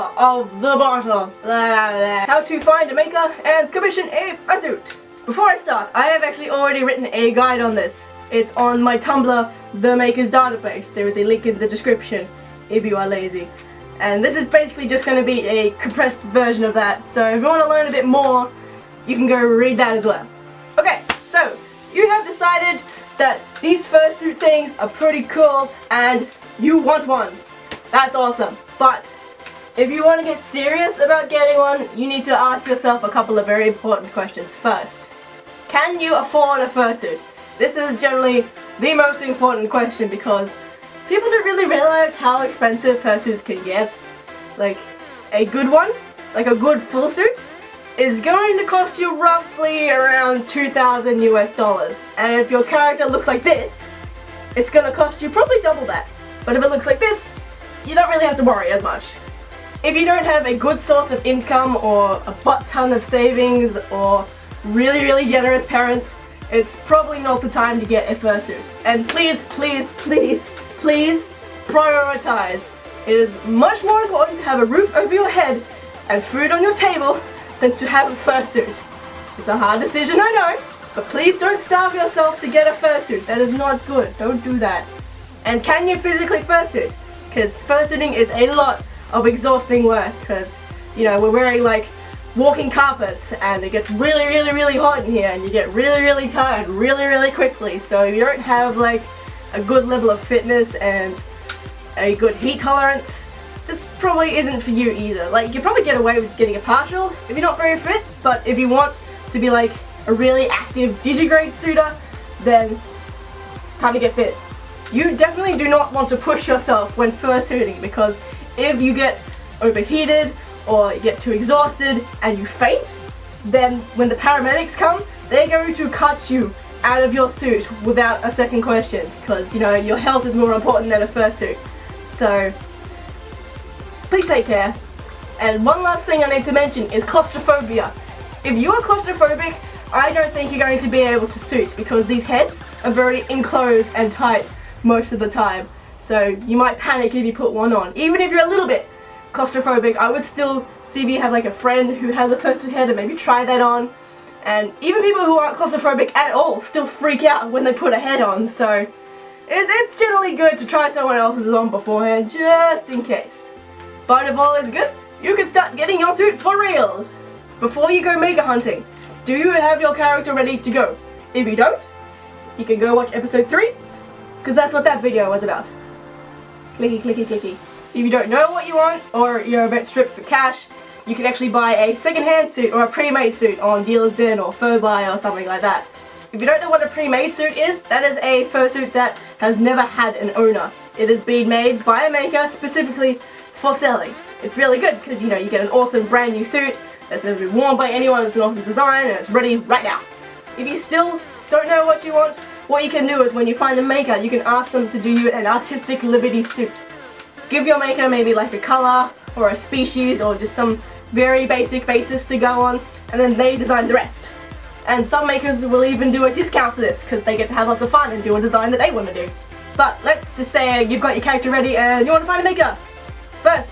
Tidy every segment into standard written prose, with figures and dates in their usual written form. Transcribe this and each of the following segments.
Ep4 of the bottle. How to find a maker and commission a fursuit. Before I start, I have actually already written a guide on this. It's on my Tumblr, the Maker's Database. There is a link in the description if you are lazy. And this is basically just going to be a compressed version of that. So if you want to learn a bit more, you can go read that as well. Okay, so you have decided that these fursuit things are pretty cool and you want one. That's awesome. But if you want to get serious about getting one, you need to ask yourself a couple of very important questions first. Can you afford a fursuit? This is generally the most important question because people don't really realize how expensive fursuits can get. Like, a good one, like a good full suit, is going to cost you roughly around 2,000 US dollars. And if your character looks like this, it's going to cost you probably double that. But if it looks like this, you don't really have to worry as much. If you don't have a good source of income or a butt ton of savings or really generous parents, it's probably not the time to get a fursuit. And please prioritize. It is much more important to have a roof over your head and food on your table than to have a fursuit. It's a hard decision, I know, but please don't starve yourself to get a fursuit. That is not good. Don't do that. And can you physically fursuit? Because fursuiting is a lot of exhausting work because, you know, we're wearing like walking carpets and it gets really hot in here and you get really tired really quickly. So if you don't have like a good level of fitness and a good heat tolerance, this probably isn't for you either. Like, you can probably get away with getting a partial if you're not very fit, but if you want to be like a really active digigrade suitor, then time to get fit. You definitely do not want to push yourself when fursuiting because if you get overheated or you get too exhausted and you faint, then when the paramedics come, they're going to cut you out of your suit without a second question because, you know, your health is more important than a fursuit. So please take care. And one last thing I need to mention is claustrophobia. If you are claustrophobic, I don't think you're going to be able to suit because these heads are very enclosed and tight most of the time. So you might panic if you put one on. Even if you're a little bit claustrophobic, I would still see if you have like a friend who has a fursuit head and maybe try that on. And even people who aren't claustrophobic at all still freak out when they put a head on. So it's generally good to try someone else's on beforehand just in case. But if all is good, you can start getting your suit for real. Before you go maker hunting, do you have your character ready to go? If you don't, you can go watch episode 3, because that's what that video was about. Clicky. If you don't know what you want, or you're a bit stripped for cash, you can actually buy a second-hand suit or a pre-made suit on Dealer's Den or Furbuy or something like that. If you don't know what a pre-made suit is, that is a fursuit that has never had an owner. It has been made by a maker specifically for selling. It's really good because, you know, you get an awesome brand new suit that's never been worn by anyone, it's an awesome design, and it's ready right now. If you still don't know what you want, what you can do is when you find a maker, you can ask them to do you an artistic liberty suit. Give your maker maybe like a color or a species or just some very basic basis to go on, and then they design the rest. And some makers will even do a discount for this because they get to have lots of fun and do a design that they want to do. But let's just say you've got your character ready and you want to find a maker. First,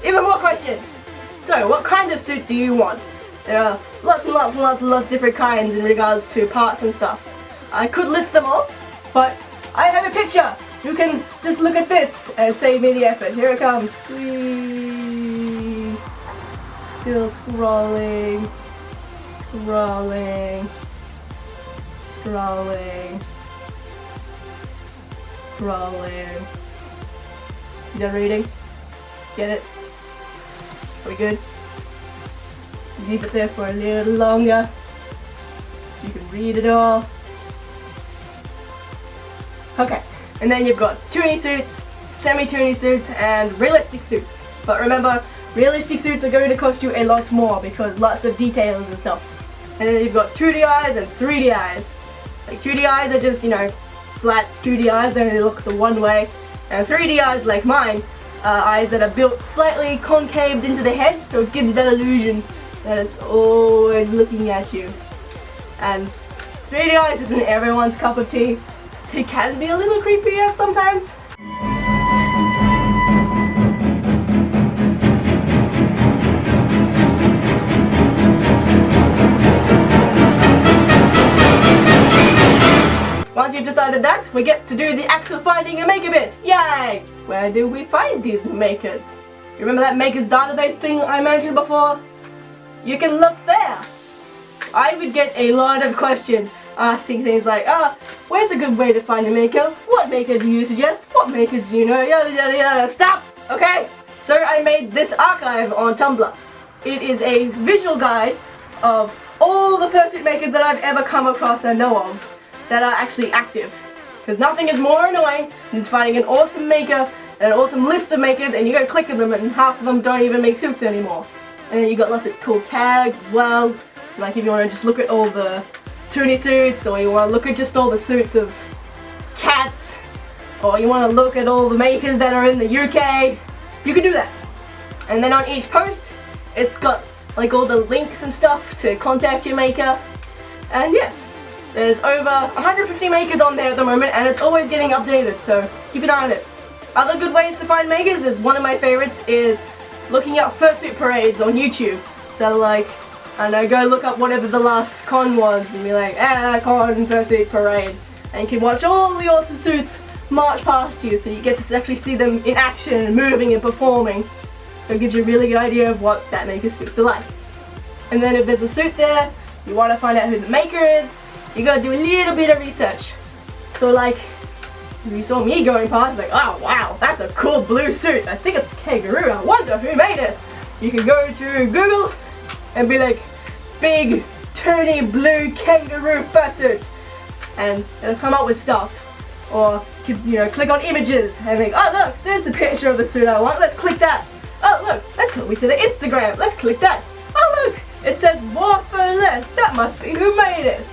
even more questions. So, what kind of suit do you want? There are lots of different kinds in regards to parts and stuff. I could list them all, but I have a picture. You can just look at this and save me the effort. Here it comes. Whee. Still scrolling. You done reading? Get it? Are we good? Leave it there for a little longer so you can read it all. Okay, and then you've got toonie suits, semi-toonie suits, and realistic suits. But remember, realistic suits are going to cost you a lot more because lots of details and stuff. And then you've got 2D eyes and 3D eyes. Like 2D eyes are just, you know, flat 2D eyes, they only look the one way. And 3D eyes, like mine, are eyes that are built slightly concaved into the head, so it gives that illusion that it's always looking at you. And 3D eyes isn't everyone's cup of tea. It can be a little creepier sometimes. Once you've decided that, we get to do the actual finding a maker bit. Yay! Where do we find these makers? You remember that makers database thing I mentioned before? You can look there. I would get a lot of questions asking things like, where's a good way to find a maker? What maker do you suggest? What makers do you know? Yada yada yada. Stop! Okay? So I made this archive on Tumblr. It is a visual guide of all the fursuit makers that I've ever come across and know of that are actually active. Because nothing is more annoying than finding an awesome maker and an awesome list of makers and you go click on them and half of them don't even make suits anymore. And then you got lots of cool tags as well. Like if you want to just look at all the toonie suits, or you want to look at just all the suits of cats, or you want to look at all the makers that are in the UK, you can do that. And then on each post, it's got like all the links and stuff to contact your maker. And yeah, there's over 150 makers on there at the moment, and it's always getting updated, so keep an eye on it. Other good ways to find makers is, one of my favorites is looking up fursuit parades on YouTube. So like, I don't know, go look up whatever the last con was and be like, con fursuit parade. And you can watch all the awesome suits march past you, so you get to actually see them in action and moving and performing. So it gives you a really good idea of what that maker's suits are like. And then if there's a suit there, you want to find out who the maker is, you gotta do a little bit of research. So like, if you saw me going past, like, oh wow, that's a cool blue suit, I think it's kangaroo, I wonder who made it. You can go to Google and be like, big, turny blue kangaroo fursuit, and it'll come up with stuff. Or, you know, click on images and think, oh look, there's the picture of the suit I want, let's click that. Oh look, that took me to the Instagram, let's click that. Oh look, it says morefurless, that must be who made it.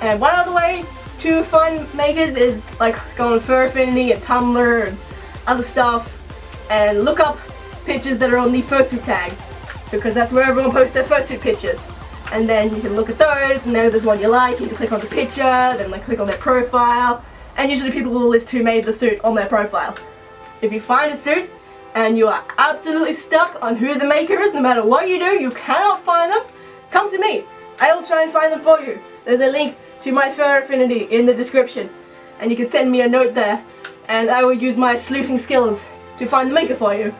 And one other way to find makers is like go on Fur Affinity and Tumblr and other stuff and look up pictures that are on the Fursuit tag, because that's where everyone posts their fursuit pictures. And then you can look at those, and then if there's one you like, you can click on the picture, then like click on their profile, and usually people will list who made the suit on their profile. If you find a suit and you are absolutely stuck on who the maker is, no matter what you do, you cannot find them, come to me. I'll try and find them for you. There's a link to my Fur Affinity in the description, and you can send me a note there, and I will use my sleuthing skills to find the maker for you.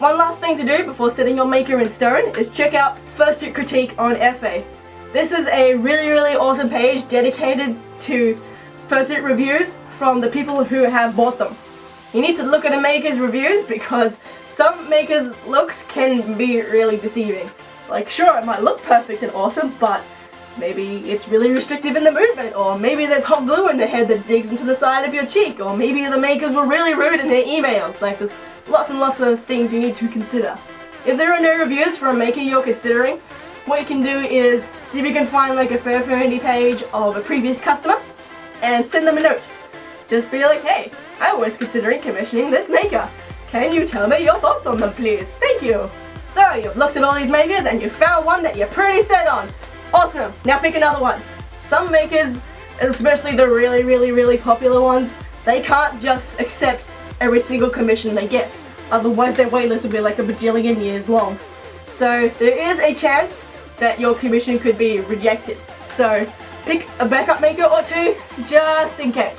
One last thing to do before setting your maker in stone is check out Fursuit Critique on Ep4. This is a really awesome page dedicated to fursuit reviews from the people who have bought them. You need to look at a maker's reviews because some makers' looks can be really deceiving. Like, sure, it might look perfect and awesome, but maybe it's really restrictive in the movement, or maybe there's hot glue in the head that digs into the side of your cheek, or maybe the makers were really rude in their emails. Like, there's lots and lots of things you need to consider. If there are no reviews for a maker you're considering, what you can do is see if you can find like a Fur Affinity page of a previous customer and send them a note. Just be like, hey, I was considering commissioning this maker. Can you tell me your thoughts on them, please? Thank you. So you've looked at all these makers and you found one that you're pretty set on. Awesome, now pick another one. Some makers, especially the really popular ones, they can't just accept every single commission they get. Otherwise their waitlist would be like a bajillion years long. So there is a chance that your commission could be rejected. So pick a backup maker or two just in case.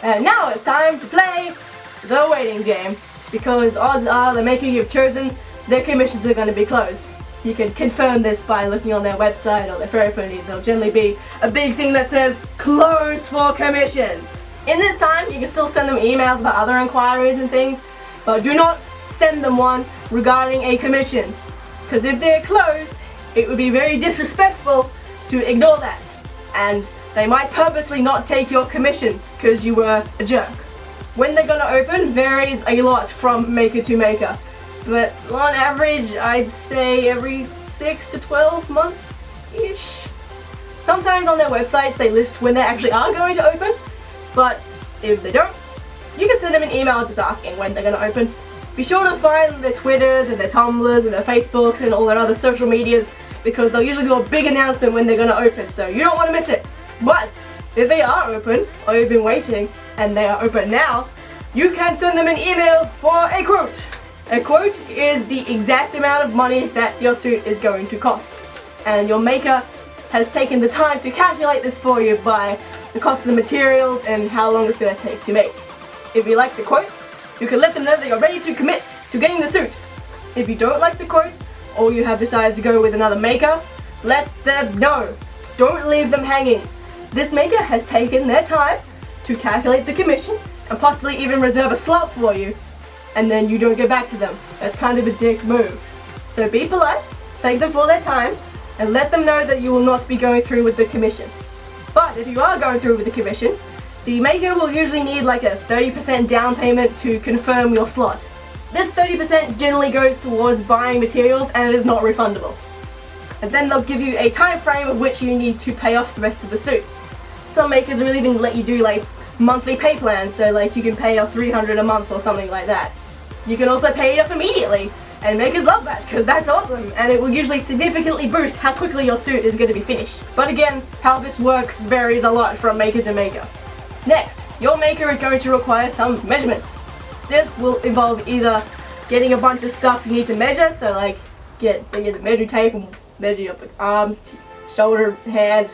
And now it's time to play the waiting game, because odds are the maker you've chosen, their commissions are going to be closed. You can confirm this by looking on their website or their Fur Affinity. There'll generally be a big thing that says closed for commissions. In this time you can still send them emails about other inquiries and things, but do not send them one regarding a commission, because if they're closed it would be very disrespectful to ignore that, and they might purposely not take your commission because you were a jerk. When they're gonna open varies a lot from maker to maker, but on average I'd say every 6 to 12 months-ish. Sometimes on their websites they list when they actually are going to open, but if they don't, you can send them an email just asking when they're going to open. Be sure to find their Twitters and their Tumblrs and their Facebooks and all their other social medias, because they'll usually do a big announcement when they're going to open, so you don't want to miss it. But if they are open, or you've been waiting and they are open now, you can send them an email for a quote. A quote is the exact amount of money that your suit is going to cost, and your maker has taken the time to calculate this for you by the cost of the materials, and how long it's going to take to make. If you like the quote, you can let them know that you're ready to commit to getting the suit. If you don't like the quote, or you have decided to go with another maker, let them know. Don't leave them hanging. This maker has taken their time to calculate the commission and possibly even reserve a slot for you, and then you don't go back to them. That's kind of a dick move. So be polite, thank them for their time, and let them know that you will not be going through with the commission. But if you are going through with the commission, the maker will usually need like a 30% down payment to confirm your slot. This 30% generally goes towards buying materials and it is not refundable. And then they'll give you a time frame of which you need to pay off the rest of the suit. Some makers will even let you do like monthly pay plans, so like you can pay off $300 a month or something like that. You can also pay it off immediately, and makers love that because that's awesome, and it will usually significantly boost how quickly your suit is going to be finished. But again, how this works varies a lot from maker to maker. Next, your maker is going to require some measurements. This will involve either getting a bunch of stuff you need to measure, so like get the measuring tape and measure your arm, shoulder, hand,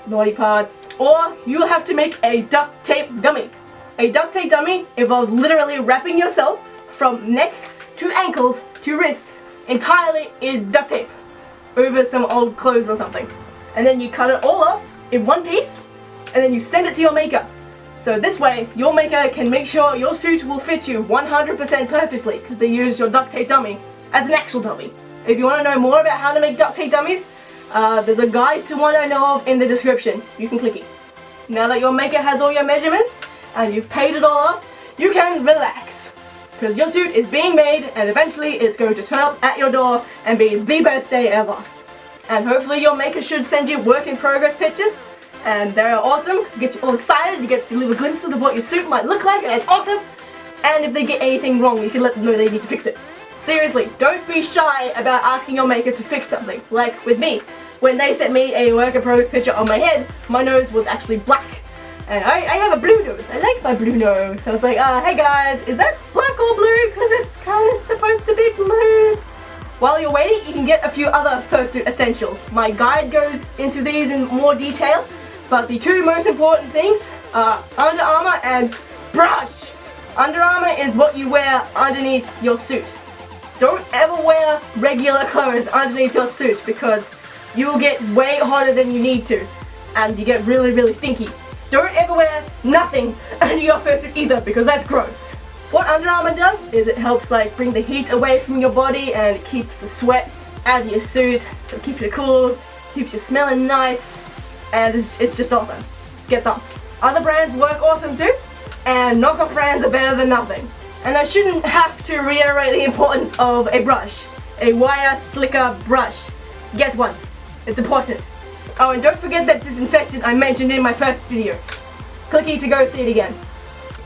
body parts, or you'll have to make a duct tape dummy. A duct tape dummy involves literally wrapping yourself from neck to ankles to wrists entirely in duct tape over some old clothes or something, and then you cut it all off in one piece and then you send it to your maker. So this way your maker can make sure your suit will fit you 100% perfectly because they use your duct tape dummy as an actual dummy. If you want to know more about how to make duct tape dummies, there's a guide to one I know of in the description. You can click it. Now that your maker has all your measurements and you've paid it all off, you can relax. Because your suit is being made and eventually it's going to turn up at your door and be the best day ever. And hopefully your maker should send you work in progress pictures, and they're awesome because it gets you all excited. You get to see little glimpses of what your suit might look like, and it's awesome. And if they get anything wrong, you can let them know they need to fix it. Seriously, don't be shy about asking your maker to fix something. Like with me, when they sent me a work in progress picture on my head, my nose was actually black. And I have a blue nose. I like my blue nose. So I was like, hey guys, is that black or blue? Because it's kind of supposed to be blue. While you're waiting, you can get a few other fursuit essentials. My guide goes into these in more detail, but the two most important things are Under Armour and brush. Under Armour is what you wear underneath your suit. Don't ever wear regular clothes underneath your suit because you will get way hotter than you need to and you get really, really stinky. Don't ever wear nothing under your fursuit either because that's gross. What Under Armour does is it helps like bring the heat away from your body and it keeps the sweat out of your suit, so it keeps you cool, keeps you smelling nice, and it's just awesome. Just get some. Other brands work awesome too, and knockoff brands are better than nothing. And I shouldn't have to reiterate the importance of a brush. A wire slicker brush. Get one. It's important. Oh, and don't forget that disinfectant I mentioned in my first video. Clicky to go see it again.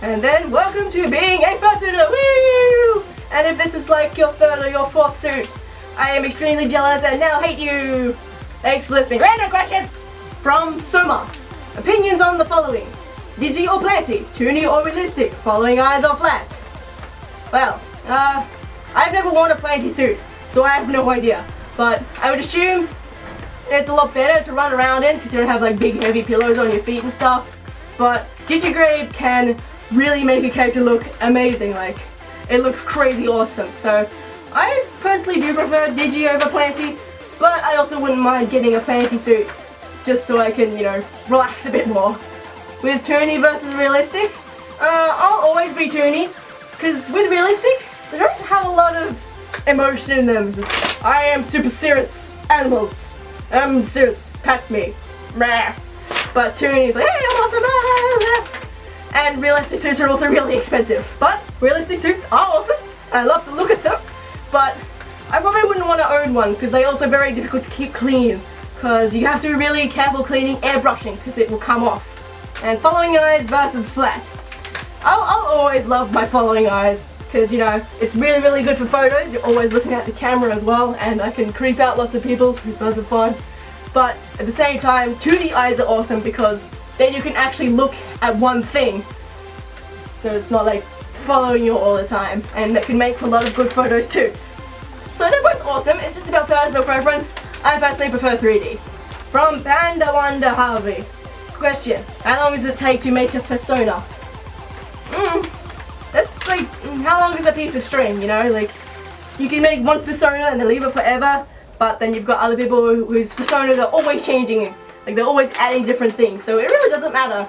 And then, welcome to being a fursuiter! Woo! And if this is like your third or your fourth suit, I am extremely jealous and now hate you! Thanks for listening. Random question! From Soma. Opinions on the following. Digi or planty? Toony or realistic? Following eyes or flat? Well, I've never worn a planty suit, so I have no idea. But I would assume it's a lot better to run around in because you don't have like big heavy pillows on your feet and stuff. But digigrade can really make a character look amazing. Like, it looks crazy awesome. So I personally do prefer digi over planty, but I also wouldn't mind getting a planty suit just so I can, you know, relax a bit more. With toony versus realistic, I'll always be toony. Because with realistic, they don't have a lot of emotion in them. I am super serious animals. I'm serious, pat me. Meh. But Toony's like, hey, I'm awesome. And realistic suits are also really expensive. But realistic suits are awesome. I love to look at them. But I probably wouldn't want to own one because they're also very difficult to keep clean. Because you have to be really careful cleaning airbrushing because it will come off. And following eyes versus flat. I'll always love my following eyes because, you know, it's really, really good for photos. You're always looking at the camera as well, and I can creep out lots of people. It's lots of fun. But at the same time, 2D eyes are awesome because then you can actually look at one thing. So it's not like following you all the time, and that can make for a lot of good photos too. So they're both awesome. It's just about personal preference. I personally prefer 3D. From Panda Wonder Harvey. Question. How long does it take to make a Fursona? That's like, how long is a piece of string, you know? Like, you can make one Fursona and then leave it forever, but then you've got other people whose Fursonas are always changing. Like, they're always adding different things, so it really doesn't matter.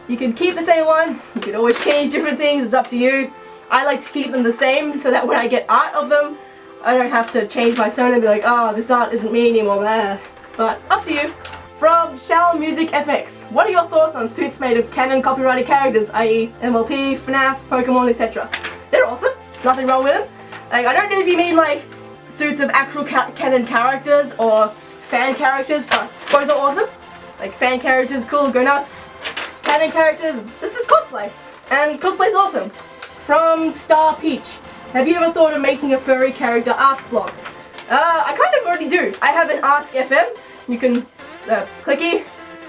You can keep the same one, you can always change different things, it's up to you. I like to keep them the same so that when I get art of them, I don't have to change my Fursona and be like, oh, this art isn't me anymore, blah. But up to you. From Shall Music FX, what are your thoughts on suits made of canon copyrighted characters, i.e. MLP, FNAF, Pokemon, etc.? They're awesome, nothing wrong with them. Like, I don't know if you mean like suits of actual canon characters or fan characters, but both are awesome. Like, fan characters, cool, go nuts. Canon characters, this is cosplay, and cosplay's awesome. From Star Peach, have you ever thought of making a furry character ask blog? I kind of already do. I have an Ask FM. You can click it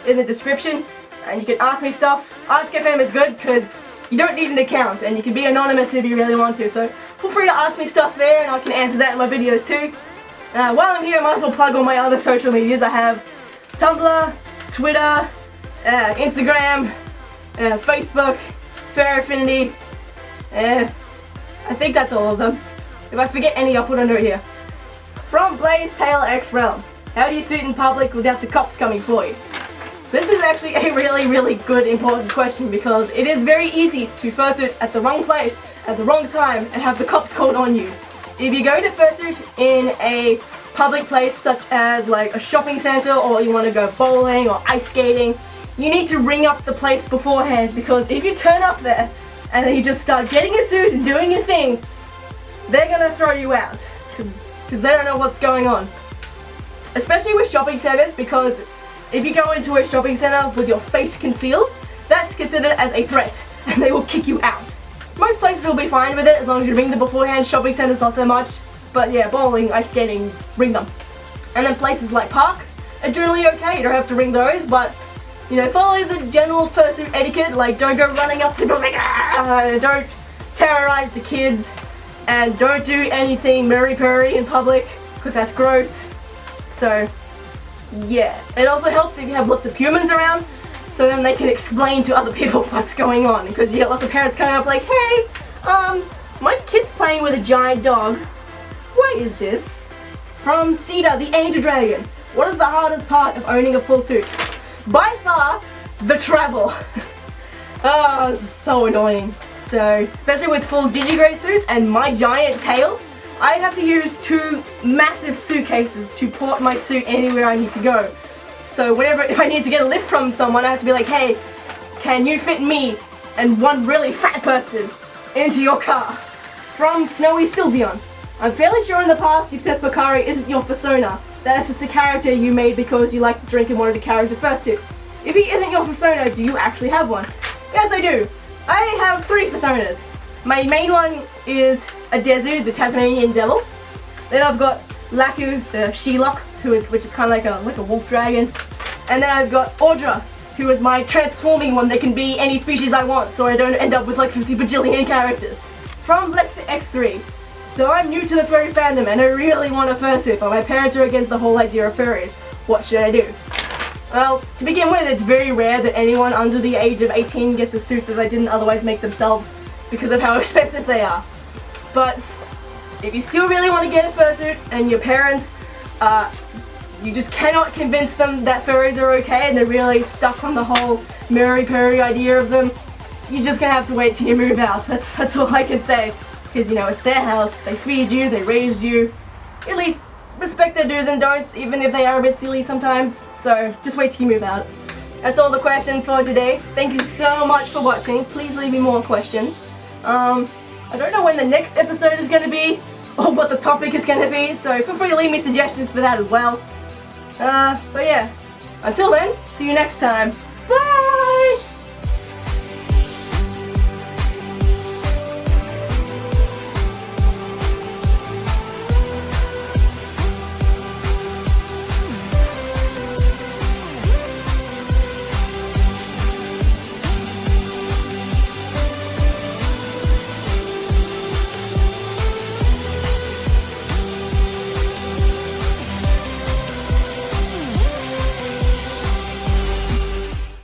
in the description and you can ask me stuff. Ask FM is good because you don't need an account and you can be anonymous if you really want to. So feel free to ask me stuff there and I can answer that in my videos too. While I'm here, I might as well plug all my other social medias. I have Tumblr, Twitter, Instagram, Facebook, Fair Affinity. I think that's all of them. If I forget any, I'll put a note here. From Blaze Tail X Realm, how do you suit in public without the cops coming for you? This is actually a really good important question because it is very easy to fursuit at the wrong place at the wrong time and have the cops called on you. If you go to fursuit in a public place such as like a shopping center or you want to go bowling or ice skating, you need to ring up the place beforehand because if you turn up there and then you just start getting a suit and doing your thing, they're gonna throw you out because they don't know what's going on. Especially with shopping centers, because if you go into a shopping center with your face concealed, that's considered as a threat and they will kick you out. Most places will be fine with it as long as you ring them beforehand. Shopping centers not so much, but yeah, bowling, ice skating, ring them. And then places like parks are generally okay, you don't have to ring those, but you know, follow the general fursuit etiquette, like don't go running up to people like don't terrorize the kids, and don't do anything murray-purry in public, because that's gross. So, yeah. It also helps if you have lots of humans around, so then they can explain to other people what's going on, because you get lots of parents coming up like, hey, my kid's playing with a giant dog. What is this? From Cedar, the Angel Dragon, what is the hardest part of owning a full suit? By far, the travel. Oh, this is so annoying. So, especially with full digigrade suit and my giant tail, I have to use 2 massive suitcases to port my suit anywhere I need to go. So if I need to get a lift from someone, I have to be like, hey, can you fit me and one really fat person into your car? From Snowy Sylveon, I'm fairly sure in the past you've said Pocari isn't your Fursona. That's just a character you made because you like to drink and wanted a character fursuit. If he isn't your Fursona, do you actually have one? Yes, I do. I have 3 Fursonas. My main one is a Dezu, the Tasmanian Devil. Then I've got Laku, the She-Lock, which is kind of like a wolf dragon. And then I've got Audra, who is my transforming one that can be any species I want, so I don't end up with like 50 bajillion characters. From Lex to X3. So I'm new to the furry fandom and I really want a fursuit, but my parents are against the whole idea of furries. What should I do? Well, to begin with, it's very rare that anyone under the age of 18 gets a suit that they didn't otherwise make themselves because of how expensive they are. But if you still really want to get a fursuit and your parents, you just cannot convince them that furries are okay and they're really stuck on the whole murray-purry idea of them, you're just gonna have to wait till you move out. That's all I can say. Because, you know, it's their house, they feed you, they raised you. At least respect their do's and don'ts, even if they are a bit silly sometimes. So, just wait till you move out. That's all the questions for today. Thank you so much for watching. Please leave me more questions. I don't know when the next episode is going to be, or what the topic is going to be, so feel free to leave me suggestions for that as well. But yeah, until then, see you next time. Bye!